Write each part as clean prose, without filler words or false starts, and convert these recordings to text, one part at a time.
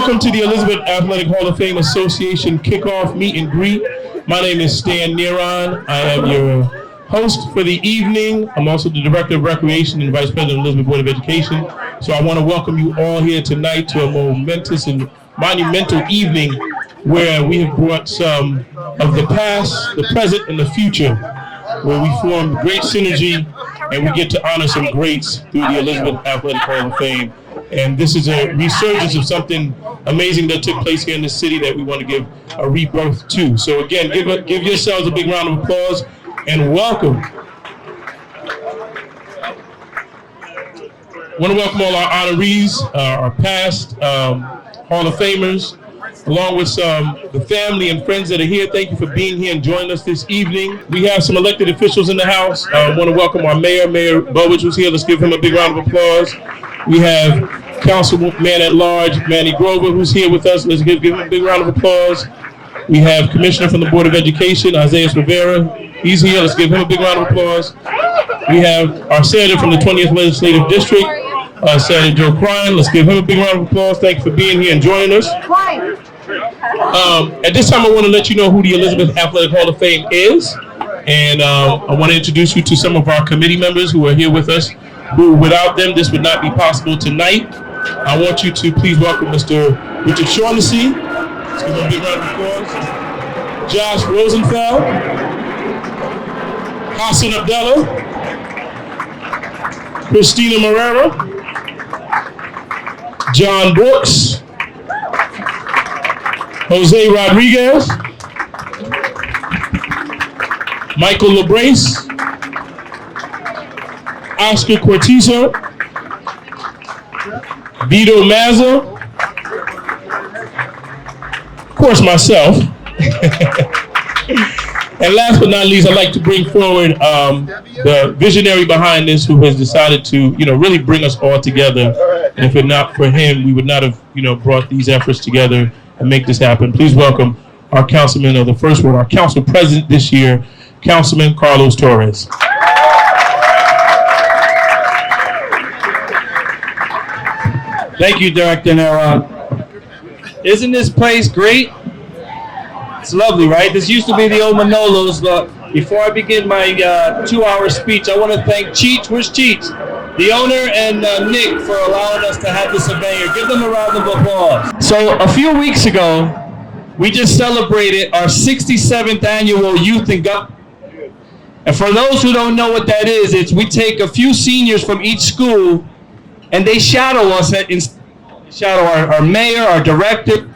Welcome to the Elizabeth Athletic Hall of Fame Association kickoff meet and greet. My name is Stan Neron. I am your host for the evening. I'm also the Director of Recreation and Vice President of the Elizabeth Board of Education. So I want to welcome you all here tonight to a momentous and monumental evening where we have brought some of the past, the present, and the future, where we form great synergy and we get to honor some greats through the Elizabeth Athletic Hall of Fame. And this is a resurgence of something amazing that took place here in the city that we want to give a rebirth to. So again, give yourselves a big round of applause and welcome. I want to welcome all our honorees, our past Hall of Famers, along with the family and friends that are here. Thank you for being here and joining us this evening. We have some elected officials in the house. I want to welcome our mayor, Mayor Bowich, who's here. Let's give him a big round of applause. We have Councilman at Large, Manny Grover, who's here with us. Let's give him a big round of applause. We have Commissioner from the Board of Education, Isaiah Rivera. He's here. Let's give him a big round of applause. We have our Senator from the 20th Legislative District, Senator Joe Cryan. Let's give him a big round of applause. Thank you for being here and joining us. At this time, I want to let you know who the Elizabeth Athletic Hall of Fame is. And I want to introduce you to some of our committee members who are here with us, who without them, this would not be possible tonight. I want you to please welcome Mr. Richard Shaughnessy. Let's give him a big round of applause. Josh Rosenfeld. Hassan Abdallah. Christina Morera. John Brooks. Jose Rodriguez. Michael LaBrace. Oscar Cortizo, Vito Mazza, of course myself, and last but not least, I'd like to bring forward the visionary behind this, who has decided to, really bring us all together. And if it not for him, we would not have, brought these efforts together and make this happen. Please welcome our councilman of the first ward, our council president this year, Councilman Carlos Torres. Thank you, Director Neron. Isn't this place great? It's lovely, right? This used to be the old Manolo's, but before I begin my 2-hour speech, I want to thank Cheech, where's Cheech? The owner and Nick for allowing us to have this event here. Give them a round of applause. So a few weeks ago, we just celebrated our 67th annual Youth and Government. And for those who don't know what that is, it's we take a few seniors from each school and they shadow us, shadow our mayor, our director,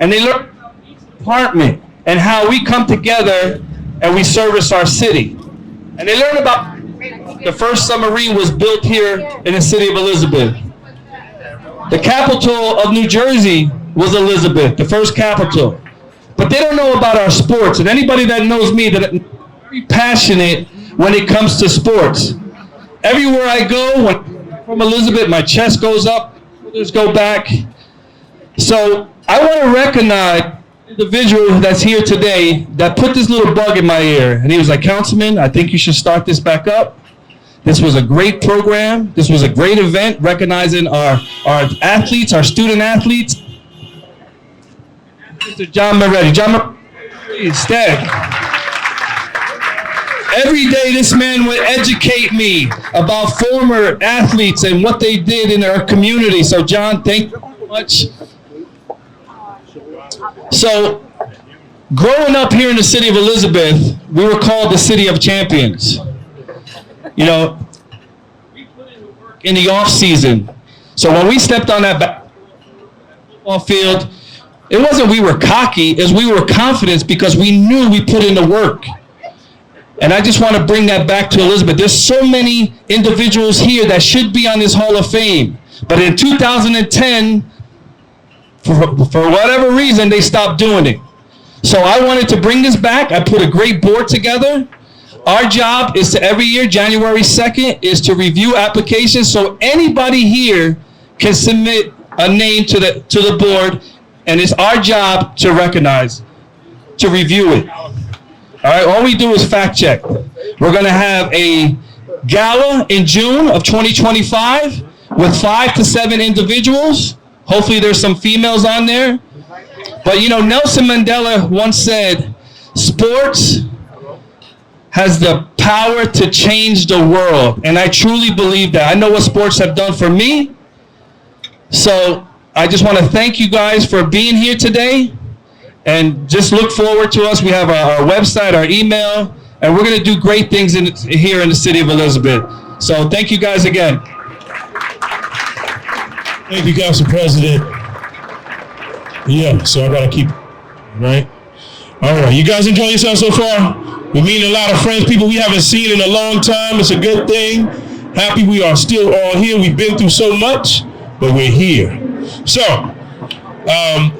and they learn about each department and how we come together and we service our city. And they learn about the first submarine was built here in the city of Elizabeth. The capital of New Jersey was Elizabeth, the first capital. But they don't know about our sports. And anybody that knows me, that I'm very passionate when it comes to sports. Everywhere I go, when I'm from Elizabeth, my chest goes up, shoulders go back. So I want to recognize the individual that's here today that put this little bug in my ear. And he was like, Councilman, I think you should start this back up. This was a great program. This was a great event recognizing our athletes, our student athletes. Mr. John Moretti. John Moretti, stay. Every day this man would educate me about former athletes and what they did in our community. So John, thank you so much. So growing up here in the city of Elizabeth, we were called the City of Champions. We put in the work in the off season. So when we stepped on that football field, it wasn't we were cocky, it was we were confident because we knew we put in the work. And I just want to bring that back to Elizabeth. There's so many individuals here that should be on this Hall of Fame. But in 2010, for whatever reason, they stopped doing it. So I wanted to bring this back. I put a great board together. Our job is to every year, January 2nd, is to review applications. So anybody here can submit a name to the board. And it's our job to recognize, to review it. All right, all we do is fact check. We're going to have a gala in June of 2025 with 5 to 7 individuals Hopefully there's some females on there. But you know, Nelson Mandela once said, sports has the power to change the world. And I truly believe that. I know what sports have done for me. So I just want to thank you guys for being here today. And just look forward to us. We have our website, our email, and we're going to do great things here in the city of Elizabeth. So thank you guys again. Thank you, Council President. Yeah, so I got to keep, right? All right, you guys enjoy yourself so far? We're meeting a lot of friends, people we haven't seen in a long time. It's a good thing. Happy we are still all here. We've been through so much, but we're here. So,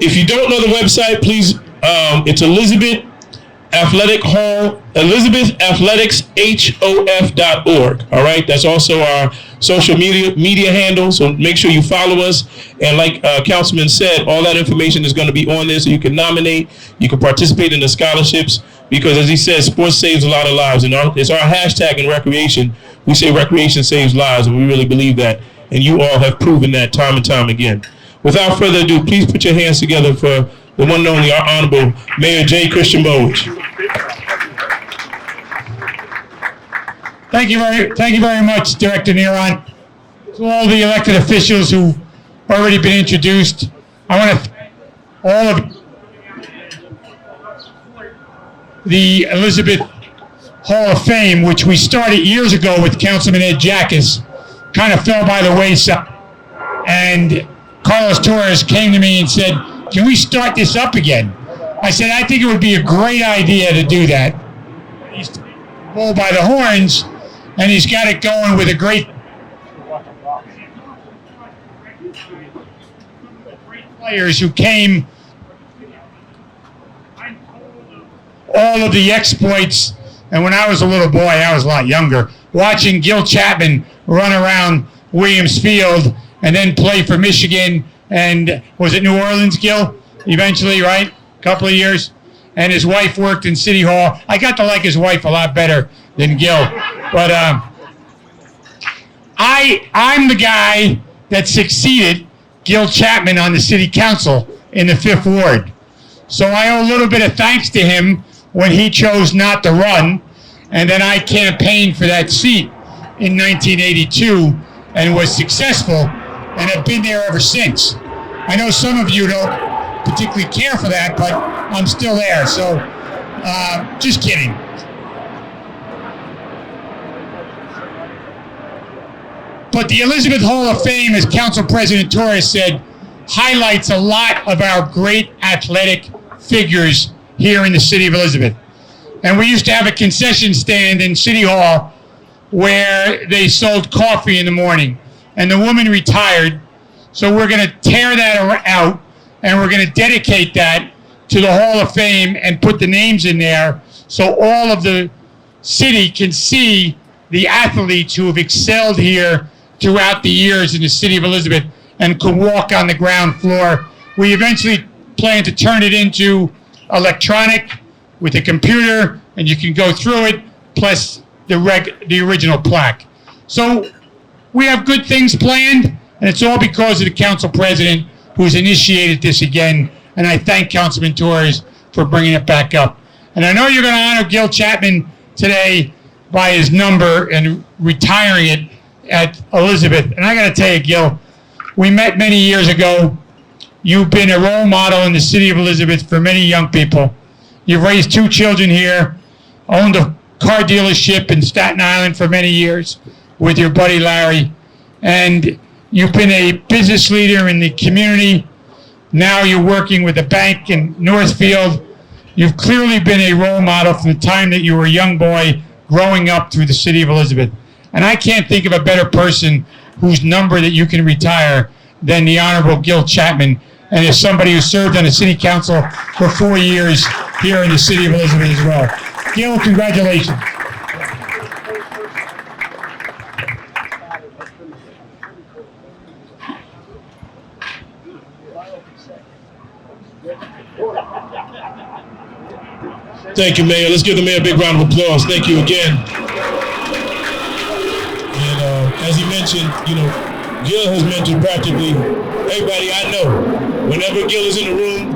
if you don't know the website, please, it's Elizabeth Athletic Hall, ElizabethAthleticsHOF.org. All right, that's also our social media handle. So make sure you follow us. And like Councilman said, all that information is going to be on there, so you can nominate, you can participate in the scholarships. Because as he says, sports saves a lot of lives, and it's our hashtag in recreation. We say recreation saves lives, and we really believe that. And you all have proven that time and time again. Without further ado, please put your hands together for the one and only, our Honorable Mayor J. Christian Bowich. Thank you very much, Director Neron. To all the elected officials who've already been introduced, I want to thank all of the Elizabeth Hall of Fame, which we started years ago with Councilman Ed Jackas, kind of fell by the wayside. And Carlos Torres came to me and said, can we start this up again? I said, I think it would be a great idea to do that. He's bull by the horns, and he's got it going with a great players who came, all of the exploits. And when I was a little boy, I was a lot younger, watching Gil Chapman run around Williams Field and then play for Michigan. And was it New Orleans, Gil? Eventually, right? A couple of years. And his wife worked in City Hall. I got to like his wife a lot better than Gil. But I'm the guy that succeeded Gil Chapman on the city council in the 5th Ward. So I owe a little bit of thanks to him when he chose not to run. And then I campaigned for that seat in 1982 and was successful and have been there ever since. I know some of you don't particularly care for that, but I'm still there. So just kidding. But the Elizabeth Hall of Fame, as Council President Torres said, highlights a lot of our great athletic figures here in the city of Elizabeth. And we used to have a concession stand in City Hall where they sold coffee in the morning. And the woman retired, so we're going to tear that out, and we're going to dedicate that to the Hall of Fame and put the names in there so all of the city can see the athletes who have excelled here throughout the years in the city of Elizabeth and could walk on the ground floor. We eventually plan to turn it into electronic with a computer, and you can go through it, plus the original plaque. So we have good things planned, and it's all because of the council president who's initiated this again, and I thank Councilman Torres for bringing it back up. And I know you're going to honor Gil Chapman today by his number and retiring it at Elizabeth. And I got to tell you, Gil, we met many years ago. You've been a role model in the city of Elizabeth for many young people. You've raised 2 children here, owned a car dealership in Staten Island for many years with your buddy Larry, and you've been a business leader in the community. Now you're working with a bank in Northfield. You've clearly been a role model from the time that you were a young boy growing up through the city of Elizabeth. And I can't think of a better person whose number that you can retire than the Honorable Gil Chapman, and as somebody who served on the city council for 4 years here in the city of Elizabeth as well. Gil, congratulations. Thank you, Mayor. Let's give the mayor a big round of applause. Thank you again. And as he mentioned, Gil has mentored practically everybody I know. Whenever Gil is in the room,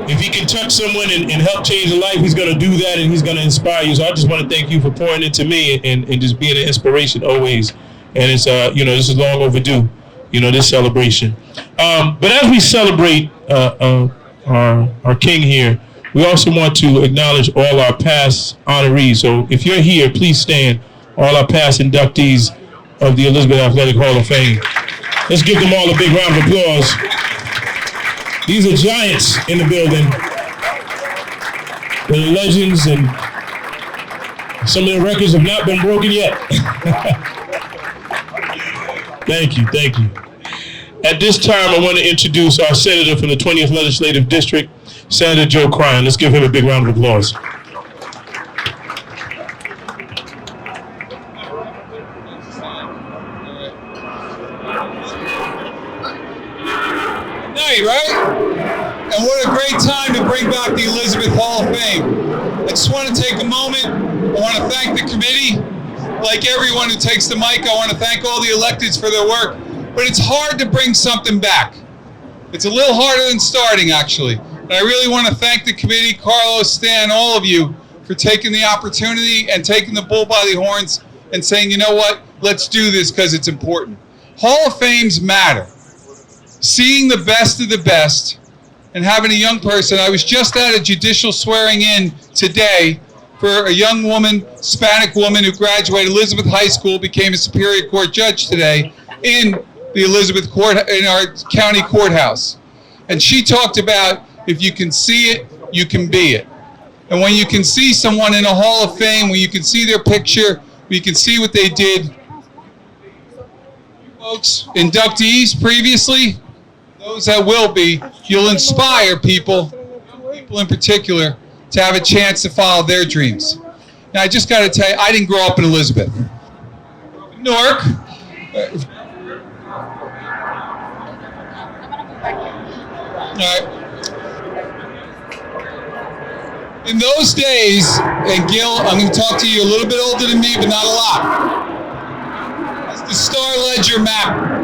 if he can touch someone and help change a life, he's going to do that, and he's going to inspire you. So I just want to thank you for pouring into me and just being an inspiration always. And it's, this is long overdue, this celebration. But as we celebrate our king here, we also want to acknowledge all our past honorees. So if you're here, please stand. All our past inductees of the Elizabeth Athletic Hall of Fame. Let's give them all a big round of applause. These are giants in the building. They're legends, and some of the records have not been broken yet. Thank you, thank you. At this time, I want to introduce our senator from the 20th Legislative District, Senator Joe Cryan. Let's give him a big round of applause. Night, right? And what a great time to bring back the Elizabeth Hall of Fame. I just want to take a moment. I want to thank the committee. Like everyone who takes the mic, I want to thank all the electeds for their work. But it's hard to bring something back. It's a little harder than starting, actually. And I really want to thank the committee, Carlos, Stan, all of you, for taking the opportunity and taking the bull by the horns and saying, you know what, let's do this because it's important. Hall of Fames matter. Seeing the best of the best and having a young person. I was just at a judicial swearing in today for a young woman, Hispanic woman who graduated Elizabeth High School, became a Superior Court judge today in the Elizabeth Court, in our county courthouse. And she talked about, if you can see it, you can be it. And when you can see someone in a Hall of Fame, when you can see their picture, when you can see what they did, folks, inductees previously, those that will be, you'll inspire people in particular, to have a chance to follow their dreams. Now, I just got to tell you, I didn't grow up in Elizabeth. Newark. All right. In those days, and Gil, I'm going to talk to you a little bit older than me, but not a lot. It's the Star Ledger map.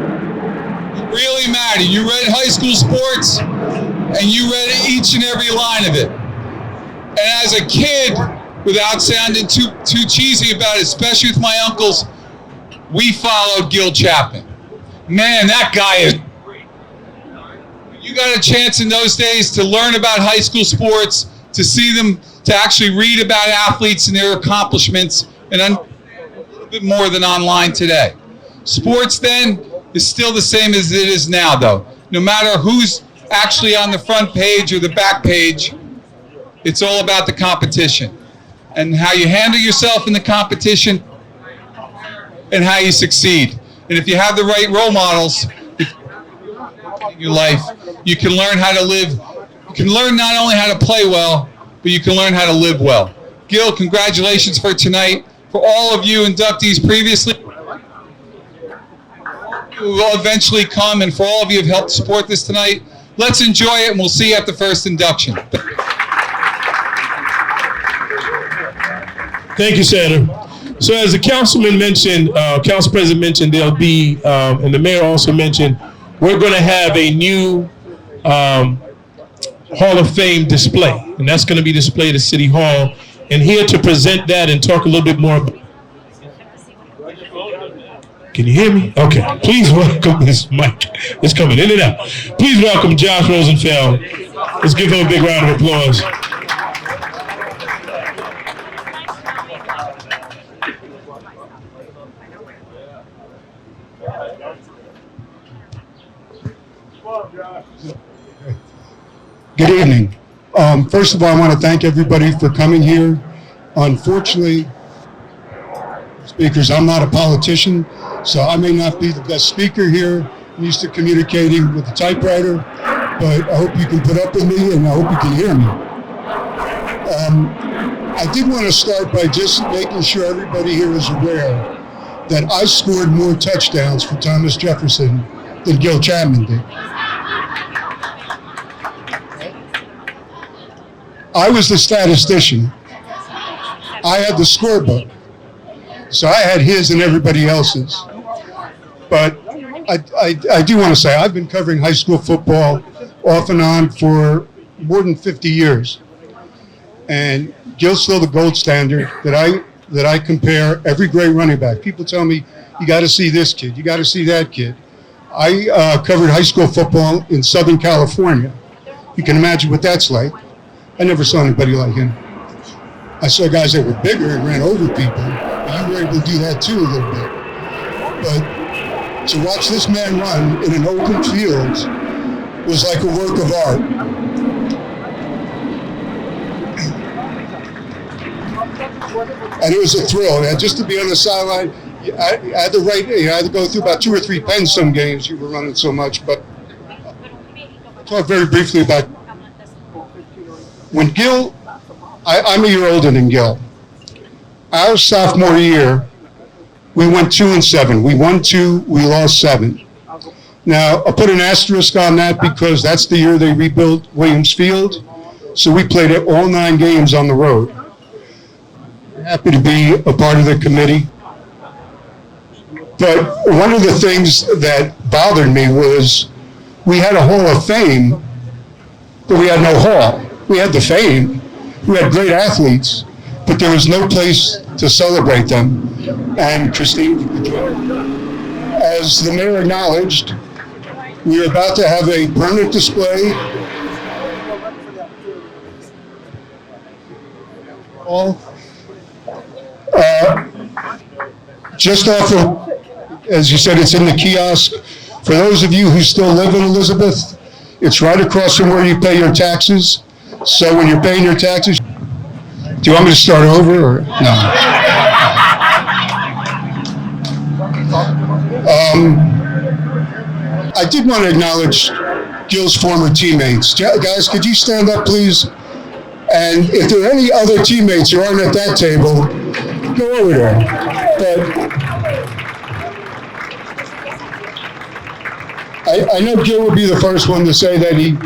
It really mattered. You read high school sports, and you read each and every line of it. And as a kid, without sounding too cheesy about it, especially with my uncles, we followed Gil Chapman. Man, that guy is great. You got a chance in those days to learn about high school sports, to see them, to actually read about athletes and their accomplishments, and a little bit more than online today. Sports then is still the same as it is now, though. No matter who's actually on the front page or the back page, it's all about the competition and how you handle yourself in the competition and how you succeed. And if you have the right role models in your life, you can learn how to live. You can learn not only how to play well, but you can learn how to live well. Gil, congratulations for tonight. For all of you inductees previously who will eventually come, and for all of you who have helped support this tonight, let's enjoy it, and we'll see you at the first induction. Thank you, Senator. So as the councilman mentioned, council president mentioned, there'll be, and the mayor also mentioned, we're going to have a new Hall of Fame display, and that's going to be displayed at City Hall. And here to present that and talk a little bit more. Can you hear me? Okay. Please welcome this mic. It's coming in and out. Please welcome Josh Rosenfeld. Let's give him a big round of applause. Good evening. First of all, I want to thank everybody for coming here. Unfortunately, speakers, I'm not a politician, so I may not be the best speaker here. I'm used to communicating with the typewriter, but I hope you can put up with me and I hope you can hear me. I did want to start by just making sure everybody here is aware that I scored more touchdowns for Thomas Jefferson than Gil Chapman did. I was the statistician. I had the scorebook. So I had his and everybody else's. But I do want to say I've been covering high school football off and on for more than 50 years. And Gil's still the gold standard that I compare every great running back. People tell me, you got to see this kid, you got to see that kid. I covered high school football in Southern California. You can imagine what that's like. I never saw anybody like him. I saw guys that were bigger and ran over people, but you were able to do that too a little bit. But to watch this man run in an open field was like a work of art. And it was a thrill. And just to be on the sideline, I had to I had to go through about 2 or 3 pens some games. You were running so much. But I'll talk very briefly about when Gil, I'm a year older than Gil. Our sophomore year, we went 2-7. We won 2, we lost 7. Now, I'll put an asterisk on that because that's the year they rebuilt Williams Field. So we played all 9 games on the road. Happy to be a part of the committee. But one of the things that bothered me was we had a Hall of Fame, but we had no hall. We had the fame. We had great athletes, but there was no place to celebrate them. And Christine, as the mayor acknowledged, we are about to have a permanent display. Just off of, as you said, it's in the kiosk. For those of you who still live in Elizabeth, it's right across from where you pay your taxes. So when you're paying your taxes, do you want me to start over or no? I did want to acknowledge Gil's former teammates. Guys, could you stand up, please? And if there are any other teammates who aren't at that table, go over there. But I know Gil will be the first one to say that he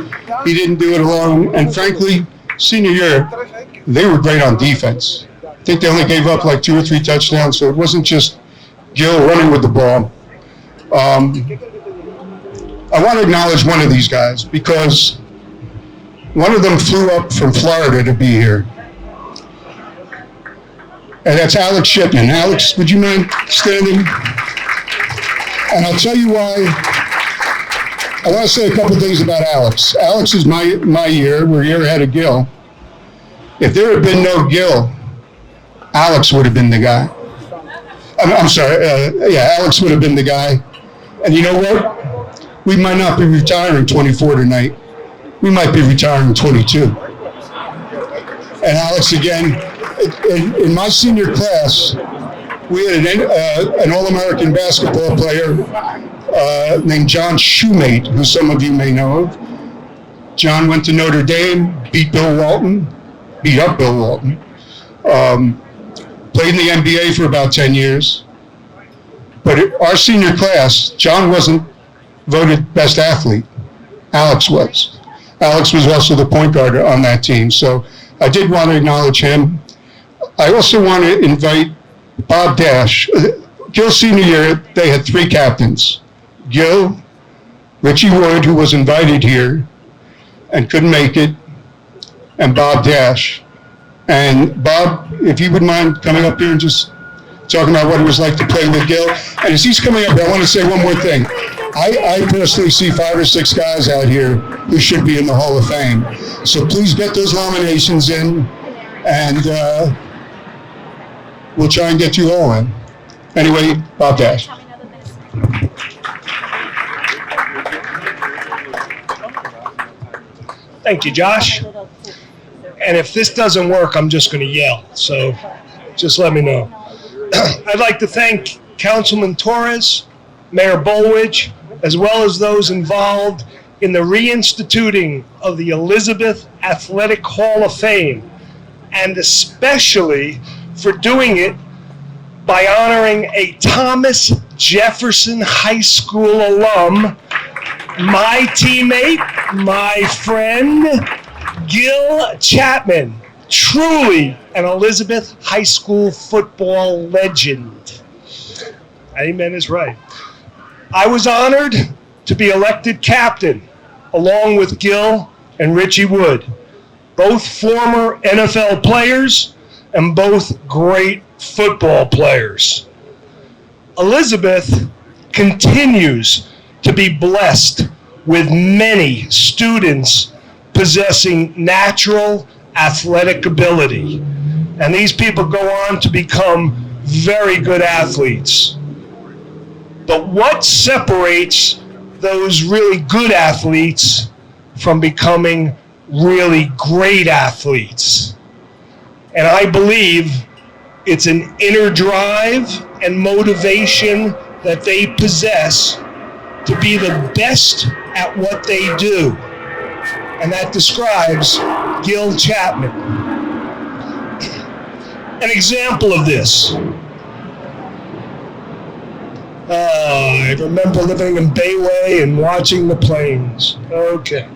didn't do it alone. And frankly, senior year, they were great on defense. I think they only gave up like 2 or 3 touchdowns, so it wasn't just Gil running with the ball. I want to acknowledge one of these guys because one of them flew up from Florida to be here. And that's Alex Shipman. Alex, would you mind standing? And I'll tell you why. I want to say a couple things about Alex. Alex is my year. We're a year ahead of Gil. If there had been no Gil, Alex would have been the guy. I'm sorry. Alex would have been the guy. And you know what? We might not be retiring 24 tonight. We might be retiring 22. And Alex, again, in my senior class, we had an All-American basketball player named John Shoemate, who some of you may know of. John went to Notre Dame, beat up Bill Walton. Played in the NBA for about 10 years. But our senior class, John wasn't voted best athlete. Alex was. Alex was also the point guard on that team. So I did want to acknowledge him. I also want to invite Bob Dash. Gil's senior year, they had 3 captains. Gil, Richie Wood, who was invited here and couldn't make it, and Bob Dash. And Bob, if you would mind coming up here and just talking about what it was like to play with Gil. And as he's coming up, I want to say one more thing. I personally see 5 or 6 guys out here who should be in the Hall of Fame. So please get those nominations in, and we'll try and get you all in. Anyway, Bob Dash. Thank you, Josh. And if this doesn't work, I'm just going to yell. So just let me know. I'd like to thank Councilman Torres, Mayor Bolwich, as well as those involved in the reinstituting of the Elizabeth Athletic Hall of Fame, and especially for doing it by honoring a Thomas Jefferson High School alum, my teammate, my friend, Gil Chapman, truly an Elizabeth High School football legend. Amen is right. I was honored to be elected captain along with Gil and Richie Wood, both former NFL players and both great football players. Elizabeth continues to be blessed with many students possessing natural athletic ability. And these people go on to become very good athletes. But what separates those really good athletes from becoming really great athletes? And I believe it's an inner drive and motivation that they possess to be the best at what they do. And that describes Gil Chapman. An example of this. I remember living in Bayway and watching the planes. Okay.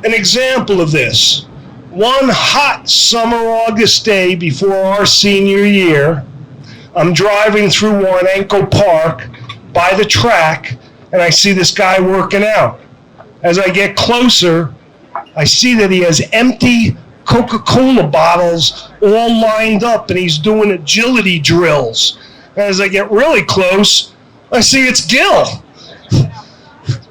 An example of this. One hot summer August day before our senior year, I'm driving through Warnanko Park by the track, and I see this guy working out. As I get closer, I see that he has empty Coca-Cola bottles all lined up, and he's doing agility drills. And as I get really close, I see it's Gil.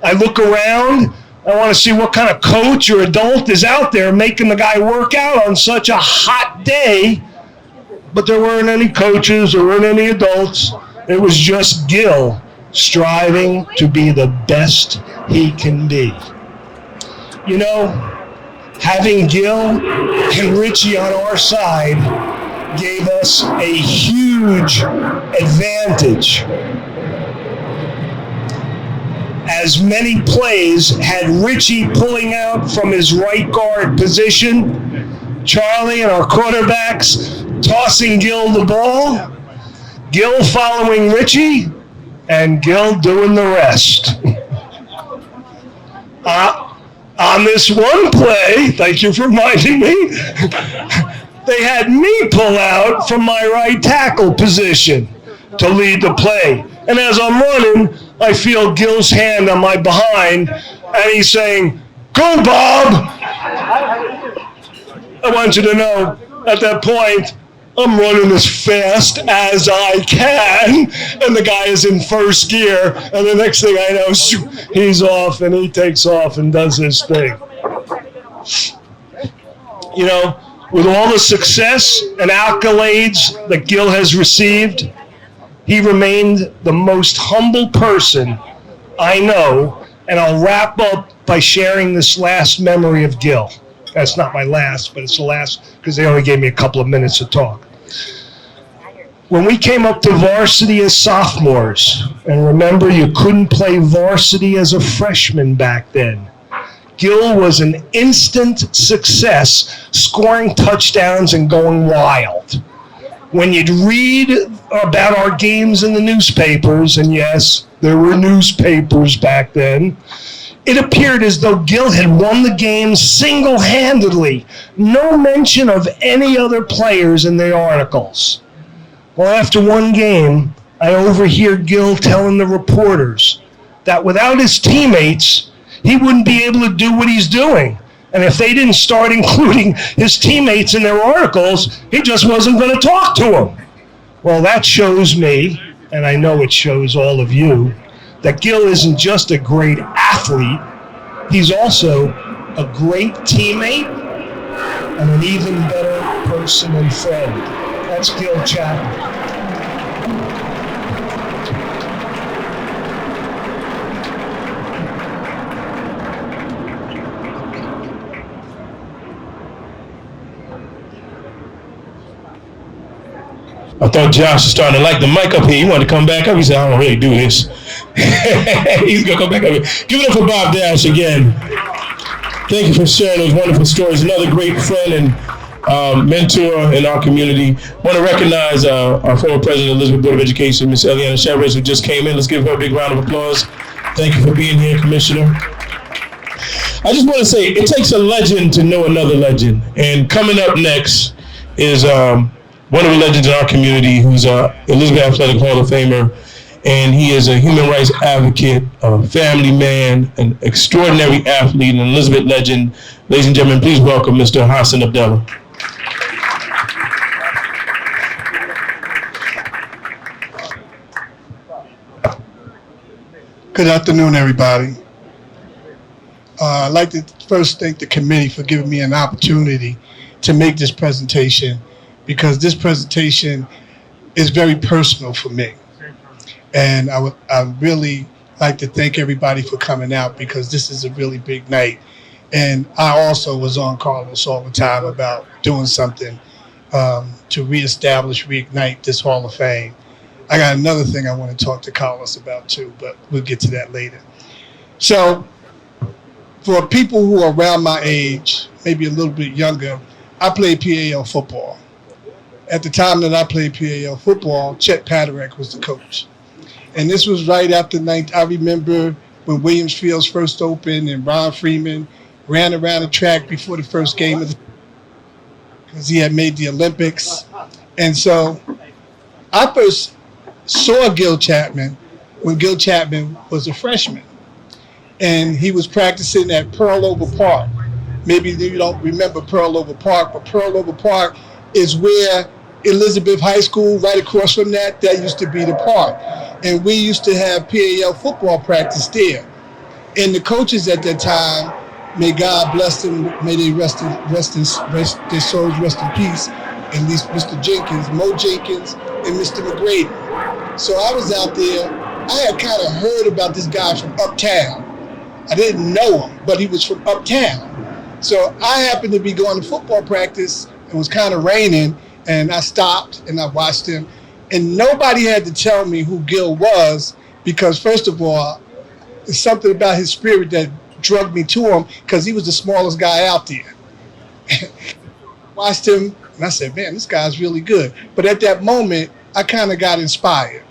I look around. I want to see what kind of coach or adult is out there making the guy work out on such a hot day. But there weren't any coaches, there weren't any adults. It was just Gil striving to be the best he can be. You know, having Gil and Richie on our side gave us a huge advantage. As many plays had Richie pulling out from his right guard position, Charlie and our quarterbacks tossing Gil the ball, Gil following Richie, and Gil doing the rest. On this one play, thank you for reminding me, they had me pull out from my right tackle position to lead the play. And as I'm running, I feel Gil's hand on my behind, and he's saying, "Go, Bob!" I want you to know, at that point, I'm running as fast as I can, and the guy is in first gear, and the next thing I know, he's off, and he takes off and does his thing. You know, with all the success and accolades that Gil has received, he remained the most humble person I know, and I'll wrap up by sharing this last memory of Gil. That's not my last, but it's the last because they only gave me a couple of minutes to talk. When we came up to varsity as sophomores, and remember you couldn't play varsity as a freshman back then, Gil was an instant success, scoring touchdowns and going wild. When you'd read about our games in the newspapers, and yes, there were newspapers back then, it appeared as though Gil had won the game single-handedly. No mention of any other players in the articles. Well, after one game, I overhear Gil telling the reporters that without his teammates, he wouldn't be able to do what he's doing. And if they didn't start including his teammates in their articles, he just wasn't going to talk to them. Well, that shows me, and I know it shows all of you, that Gil isn't just a great athlete, he's also a great teammate and an even better person and friend. That's Gil Chapman. I thought Josh was starting to like the mic up here. He wanted to come back up. He said, "I don't really do this." He's going to come back up here. Give it up for Bob Dash again. Thank you for sharing those wonderful stories. Another great friend and mentor in our community. I want to recognize our former president of the Elizabeth Board of Education, Ms. Eliana Chavez, who just came in. Let's give her a big round of applause. Thank you for being here, Commissioner. I just want to say, it takes a legend to know another legend. And coming up next is one of the legends in our community who's Elizabeth Athletic Hall of Famer and he is a human rights advocate, a family man, an extraordinary athlete, an Elizabeth legend. Ladies and gentlemen, please welcome Mr. Hassan Abdallah. Good afternoon, everybody. I'd like to first thank the committee for giving me an opportunity to make this presentation, because this presentation is very personal for me. And I really like to thank everybody for coming out, because this is a really big night. And I also was on Carlos all the time about doing something to reestablish, reignite this Hall of Fame. I got another thing I want to talk to Carlos about too, but we'll get to that later. So for people who are around my age, maybe a little bit younger, I played PAL football. At the time that I played PAL football, Chet Paderek was the coach. And this was right after I remember when Williams Fields first opened and Ron Freeman ran around the track before the first game of the, because he had made the Olympics. And so I first saw Gil Chapman when Gil Chapman was a freshman. And he was practicing at Pearl Over Park. Maybe you don't remember Pearl Over Park, but Pearl Over Park is where Elizabeth High School, right across from that used to be the park. And we used to have PAL football practice there. And the coaches at that time, may God bless them, may they rest their souls rest in peace, at least Mr. Jenkins, Mo Jenkins, and Mr. McGrady. So I was out there. I had kind of heard about this guy from uptown. I didn't know him, but he was from uptown. So I happened to be going to football practice. It was kind of raining, and I stopped and I watched him. And nobody had to tell me who Gil was, because first of all, there's something about his spirit that drugged me to him, because he was the smallest guy out there. Watched him, and I said, man, this guy's really good. But at that moment, I kind of got inspired.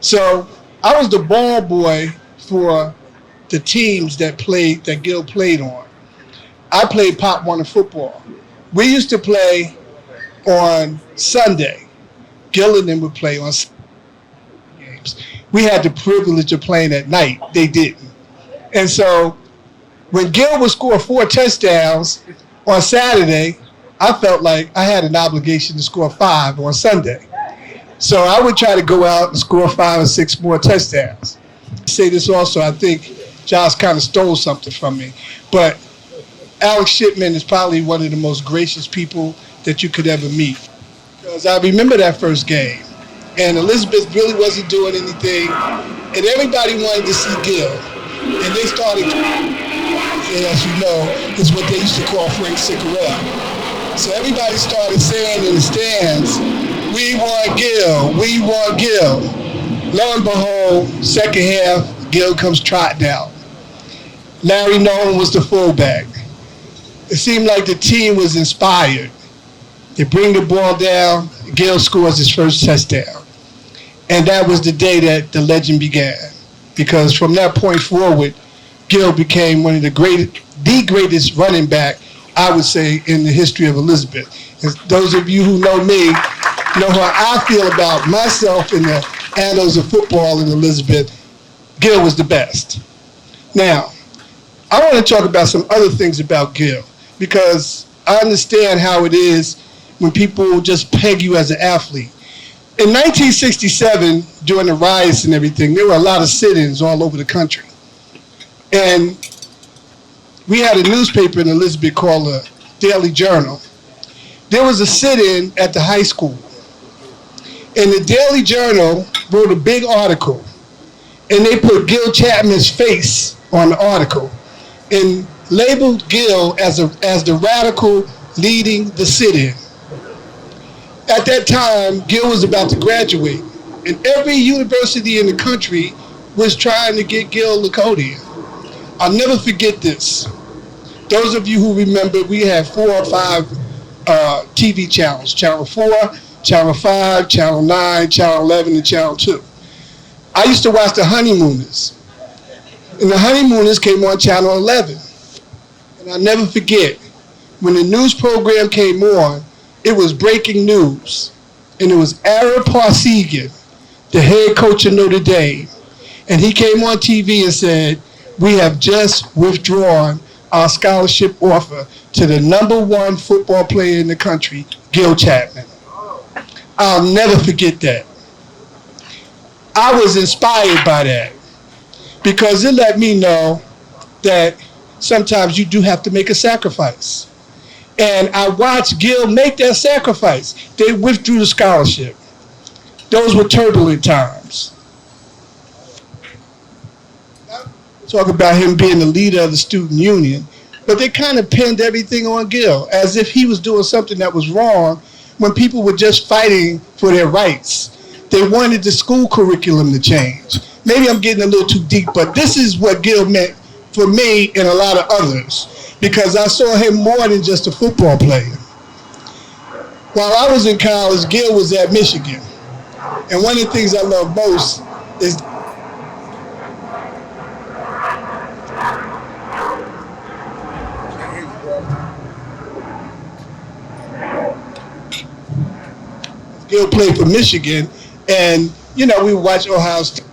So I was the ball boy for the teams that Gil played on. I played Pop Warner football. We used to play on Sunday. Gil and them would play on games. We had the privilege of playing at night. They didn't. And so when Gil would score 4 touchdowns on Saturday, I felt like I had an obligation to score 5 on Sunday. So I would try to go out and score 5 or 6 more touchdowns. I say this also, I think Josh kind of stole something from me, but Alex Shipman is probably one of the most gracious people that you could ever meet. Because I remember that first game, and Elizabeth really wasn't doing anything, and everybody wanted to see Gil. And they started, as you know, is what they used to call Frank Ciccarelli. So everybody started saying in the stands, we want Gil, we want Gil. Lo and behold, second half, Gil comes trotting out. Larry Nolan was the fullback. It seemed like the team was inspired. They bring the ball down, Gil scores his first touchdown. And that was the day that the legend began. Because from that point forward, Gil became one of the greatest running back, I would say, in the history of Elizabeth. And those of you who know me know how I feel about myself in the annals of football in Elizabeth. Gil was the best. Now, I want to talk about some other things about Gil, because I understand how it is when people just peg you as an athlete. In 1967, during the riots and everything, there were a lot of sit-ins all over the country. And we had a newspaper in Elizabeth called the Daily Journal. There was a sit-in at the high school. And the Daily Journal wrote a big article, and they put Gil Chapman's face on the article and labeled Gil as the radical leading the sit-in. At that time, Gil was about to graduate, and every university in the country was trying to get Gil Lakota. I'll never forget this. Those of you who remember, we had 4 or 5 TV channels, Channel 4, Channel 5, Channel 9, Channel 11, and Channel 2. I used to watch The Honeymooners, and The Honeymooners came on Channel 11. And I'll never forget, when the news program came on, it was breaking news, and it was Ara Parsegian, the head coach of Notre Dame, and he came on TV and said, "We have just withdrawn our scholarship offer to the #1 football player in the country, Gil Chapman." I'll never forget that. I was inspired by that because it let me know that sometimes you do have to make a sacrifice. And I watched Gil make that sacrifice. They withdrew the scholarship. Those were turbulent times. Talk about him being the leader of the student union, but they kind of pinned everything on Gil as if he was doing something that was wrong when people were just fighting for their rights. They wanted the school curriculum to change. Maybe I'm getting a little too deep, but this is what Gil meant for me and a lot of others, because I saw him more than just a football player. While I was in college, Gil was at Michigan. And one of the things I love most is Gil played for Michigan, and you know, we would watch Ohio State.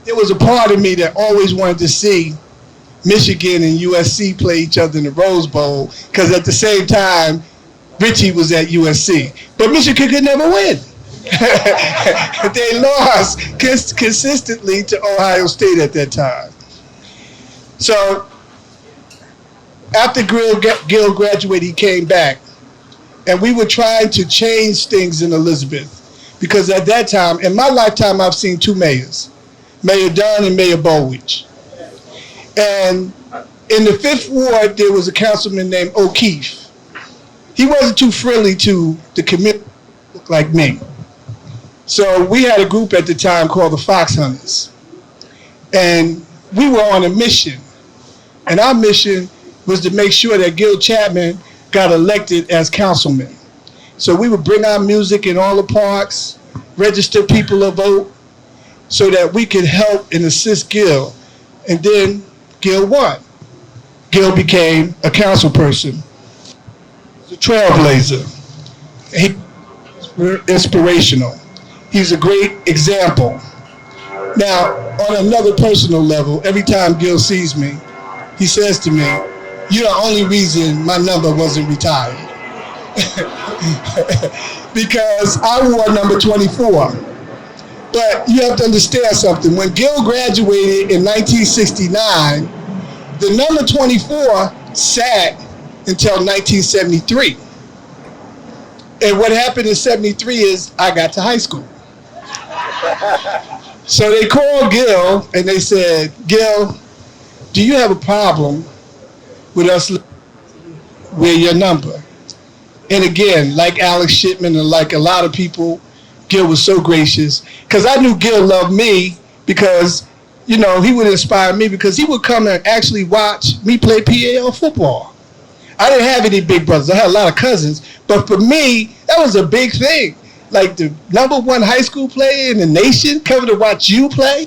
There was a part of me that always wanted to see Michigan and USC play each other in the Rose Bowl, because at the same time, Richie was at USC. But Michigan could never win. They lost consistently to Ohio State at that time. So after Gil graduated, he came back. And we were trying to change things in Elizabeth. Because at that time, in my lifetime, I've seen 2 mayors, Mayor Dunn and Mayor Bolwich. And in the 5th Ward, there was a councilman named O'Keefe. He wasn't too friendly to the community like me. So we had a group at the time called the Fox Hunters. And we were on a mission. And our mission was to make sure that Gil Chapman got elected as councilman. So we would bring our music in all the parks, register people to vote, so that we could help and assist Gil. And then Gil won. Gil became a council person, a trailblazer. He's inspirational. He's a great example. Now, on another personal level, every time Gil sees me, he says to me, "You're the only reason my number wasn't retired." Because I wore number 24. But you have to understand something. When Gil graduated in 1969, the number 24 sat until 1973. And what happened in 73 is I got to high school. So they called Gil and they said, "Gil, do you have a problem with us with your number?" And again, like Alex Shipman and like a lot of people, Gil was so gracious, because I knew Gil loved me, because, you know, he would inspire me, because he would come and actually watch me play PAL football. I didn't have any big brothers. I had a lot of cousins, but for me, that was a big thing. Like the #1 high school player in the nation coming to watch you play.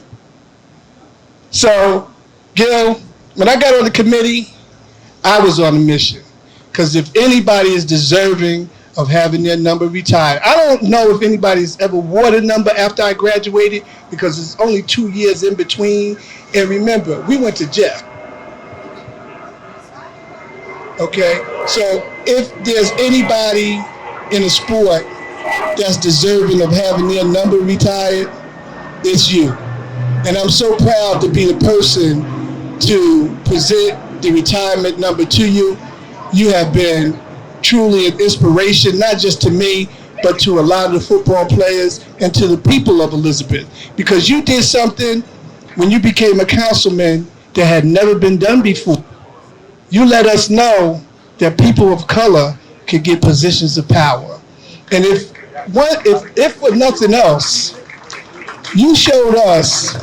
So, Gil, when I got on the committee, I was on a mission. Because if anybody is deserving of having their number retired, I don't know if anybody's ever wore the number after I graduated, because it's only 2 years in between. And remember, we went to Jeff. Okay, so if there's anybody in a sport that's deserving of having their number retired, it's you. And I'm so proud to be the person to present the retirement number to you. You have been truly an inspiration, not just to me, but to a lot of the football players and to the people of Elizabeth. Because you did something when you became a councilman that had never been done before. You let us know that people of color could get positions of power. And if for nothing else, you showed us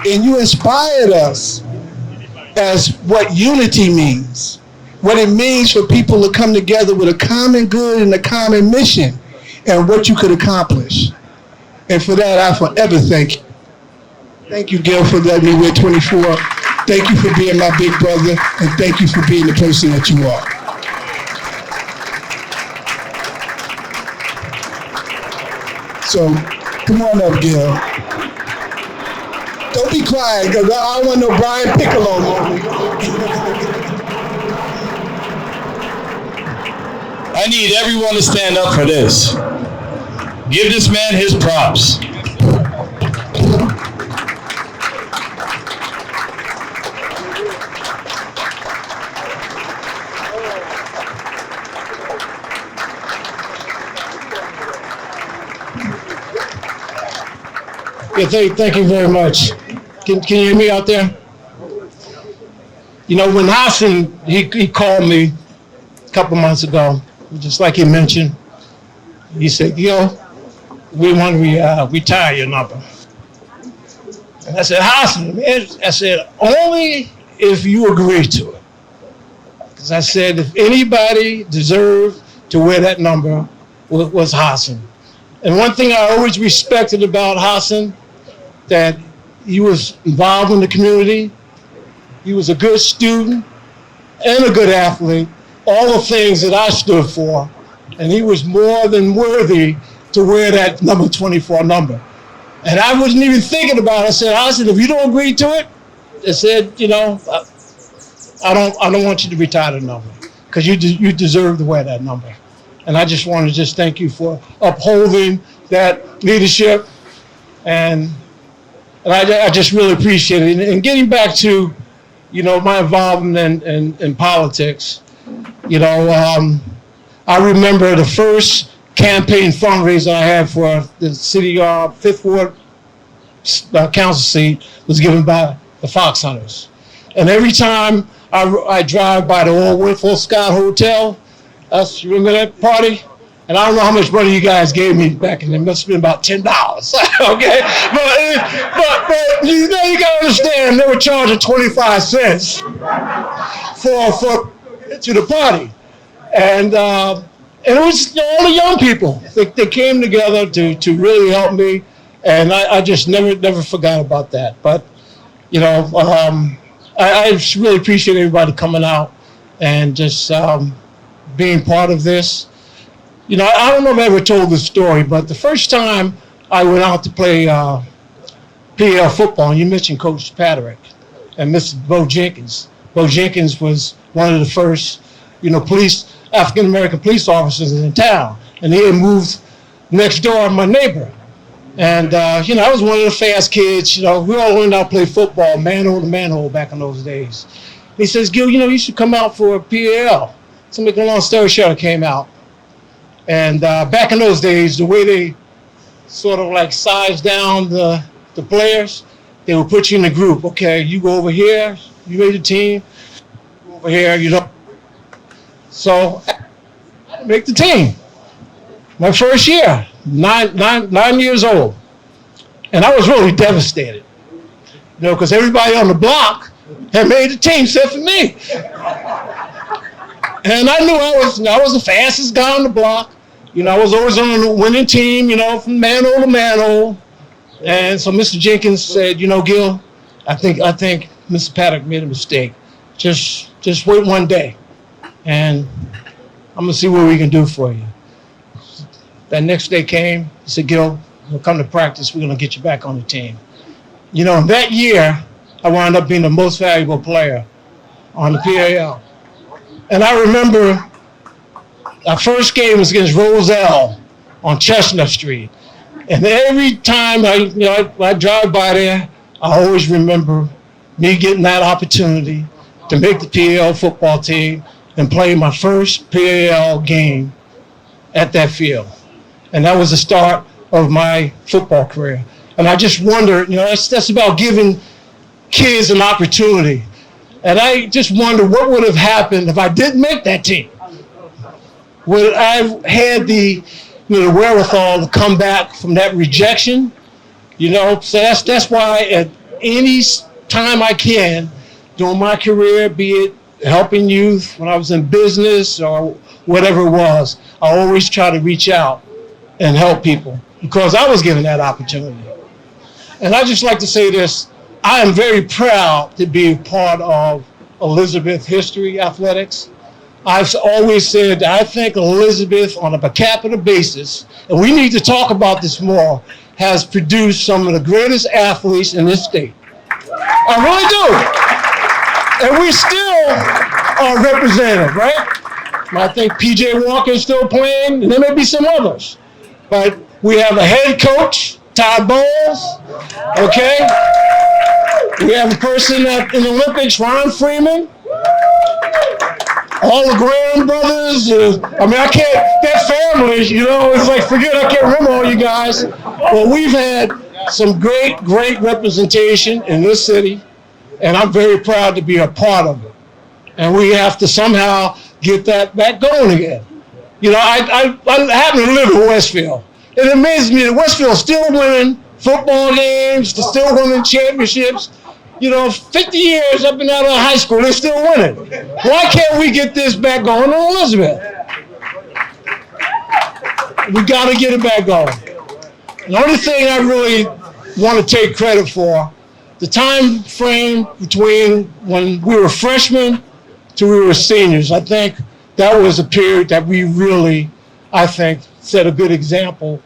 and you inspired us as what unity means, what it means for people to come together with a common good and a common mission, and what you could accomplish. And for that, I forever thank you. Thank you, Gil, for letting me wear 24. Thank you for being my big brother, and thank you for being the person that you are. So Come on up, Gil. Don't be quiet, because I don't want no Brian Piccolo moment. I need everyone to stand up for this. Give this man his props. Yeah, thank you very much. Can you hear me out there? You know, when Hassan, he called me a couple months ago, just like he mentioned, he said, yo, we want to retire your number. And I said, Hassan, I said, only if you agree to it. Because I said, if anybody deserved to wear that number, was Hassan. And one thing I always respected about Hassan, that he was involved in the community, he was a good student and a good athlete, all the things that I stood for, and he was more than worthy to wear that number 24 number. And I wasn't even thinking about it. I said, if you don't agree to it, I said, you know, I don't want you to retire the number, because you deserve to wear that number. And I just want to just thank you for upholding that leadership, and I just really appreciate it. And getting back to, you know, my involvement in politics, you know, I remember the first campaign fundraiser I had for the city Fifth Ward council seat was given by the Fox Hunters. And every time I drive by the old Winfield Scott Hotel, you remember that party? And I don't know how much money you guys gave me back then. It must have been about $10. Okay, but you know, you gotta understand, they were charging 25 cents for to the party, and it was all the young people. They came together to really help me, and I just never forgot about that. But you know, I just really appreciate everybody coming out and just being part of this. You know, I don't know if I ever told this story, but the first time I went out to play PL football, and you mentioned Coach Patrick and Mr. Bo Jenkins. Bo Jenkins was one of the first, you know, African-American police officers in town, and he had moved next door to my neighbor. And, you know, I was one of the fast kids. You know, we all learned how to play football, manhole to manhole back in those days. He says, Gil, you know, you should come out for a PAL. So make a long story short, I came out. And back in those days, the way they sort of like sized down the players, they would put you in a group. Okay, you go over here, you made the team, go over here, you know. So I didn't make the team. My first year, nine years old. And I was really devastated, you know, because everybody on the block had made the team except for me. And I knew I was the fastest guy on the block. You know, I was always on the winning team, you know, from manhole to manhole. And so Mr. Jenkins said, you know, Gil, I think Mr. Paddock made a mistake. Just wait one day, and I'm gonna see what we can do for you. That next day came. He said, Gil, we'll come to practice. We're gonna get you back on the team. You know, that year I wound up being the most valuable player on the PAL. And I remember our first game was against Roselle on Chestnut Street. And every time I drive by there, I always remember me getting that opportunity to make the PAL football team and play my first PAL game at that field. And that was the start of my football career. And I just wonder, you know, that's about giving kids an opportunity. And I just wonder what would have happened if I didn't make that team. Would I have had the wherewithal to come back from that rejection? You know, so that's why at any time I can during my career, be it helping youth when I was in business or whatever it was, I always try to reach out and help people because I was given that opportunity. And I just like to say this, I am very proud to be a part of Elizabeth History Athletics. I've always said that I think Elizabeth, on a per capita basis, and we need to talk about this more, has produced some of the greatest athletes in this state. I really do. And we still are represented, right? I think P.J. Walker is still playing, and there may be some others. But we have a head coach, Todd Bowles, okay? We have a person in the Olympics, Ron Freeman. All the Graham brothers, I can't, that family, it's like, forget, I can't remember all you guys. Well, we've had some great representation in this city, and I'm very proud to be a part of it. And we have to somehow get that back going again. I happen to live in Westfield. It amazes me that Westfield's still winning football games, they're still winning championships. 50 years I've been out of high school, they're still winning. Why can't we get this back going in Elizabeth? We got to get it back going. The only thing I really want to take credit for, the time frame between when we were freshmen to we were seniors, I think that was a period that we really, I think, set a good example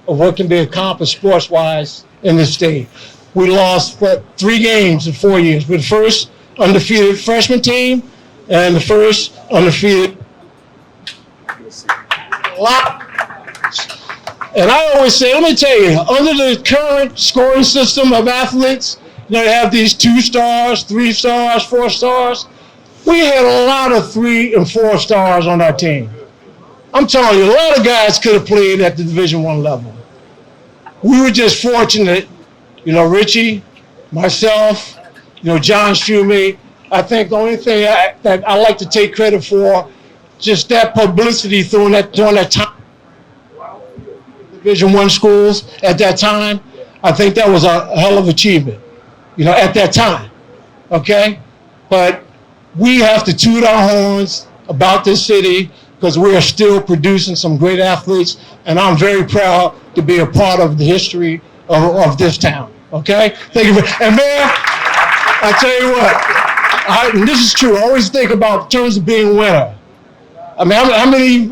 of what can be accomplished sports-wise in this state. We lost 3 games in 4 years. We're the first undefeated freshman team and the first undefeated lot. And I always say, let me tell you, under the current scoring system of athletes, they have these 2 stars, 3 stars, 4 stars. We had a lot of 3 and 4 stars on our team. I'm telling you, a lot of guys could have played at the Division I level. We were just fortunate. Richie, myself, John Shumate. I think the only thing that I like to take credit for, just that publicity during that time. Division I schools at that time, I think that was a hell of an achievement, at that time, okay? But we have to toot our horns about this city because we are still producing some great athletes, and I'm very proud to be a part of the history of this town. Okay? Thank you. And man, I tell you what, and this is true, I always think about terms of being a winner. I mean, how many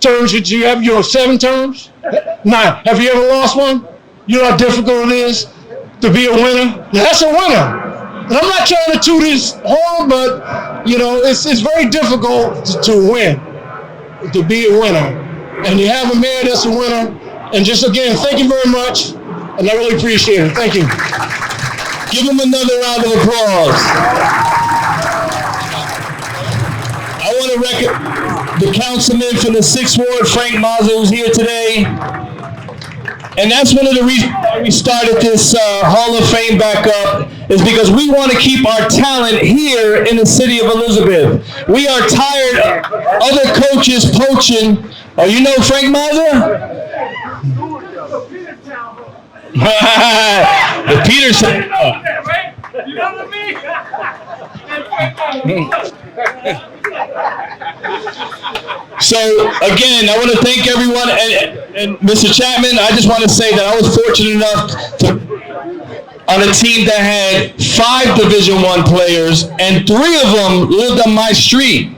terms did you have? 7 terms? 9. Have you ever lost one? You know how difficult it is to be a winner? That's a winner. And I'm not trying to toot his horn, but, it's very difficult to win, to be a winner. And you have a man that's a winner. And just again, thank you very much. And I really appreciate it. Thank you. Give him another round of applause. I want to recognize the councilman from the 6th Ward, Frank Mazza, who's here today. And that's one of the reasons why we started this Hall of Fame back up, is because we want to keep our talent here in the city of Elizabeth. We are tired of other coaches poaching. Oh, you know Frank Mazza? The Peterson. You know what I mean? So again, I want to thank everyone, and Mr. Chapman, I just want to say that I was fortunate enough to on a team that had 5 Division I players, and 3 of them lived on my street,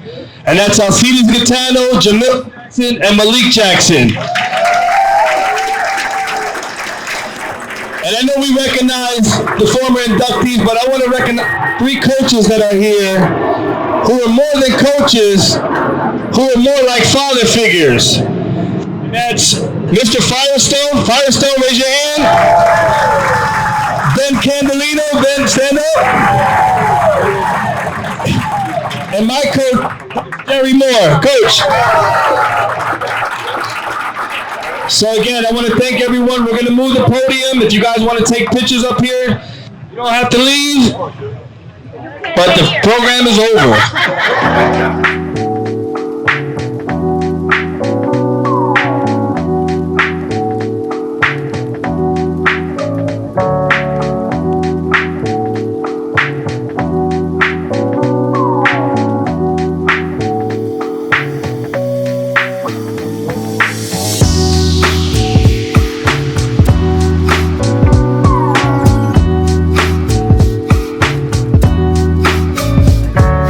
and that's Alcides Gaetano, Jamil Jackson, and Malik Jackson. And I know we recognize the former inductees, but I want to recognize 3 coaches that are here who are more than coaches, who are more like father figures. And that's Mr. Firestone. Firestone, raise your hand. Ben Candelino. Ben, stand up. And my coach, Jerry Moore. Coach. So again, I want to thank everyone. We're going to move the podium. If you guys want to take pictures up here, you don't have to leave, but the program is over.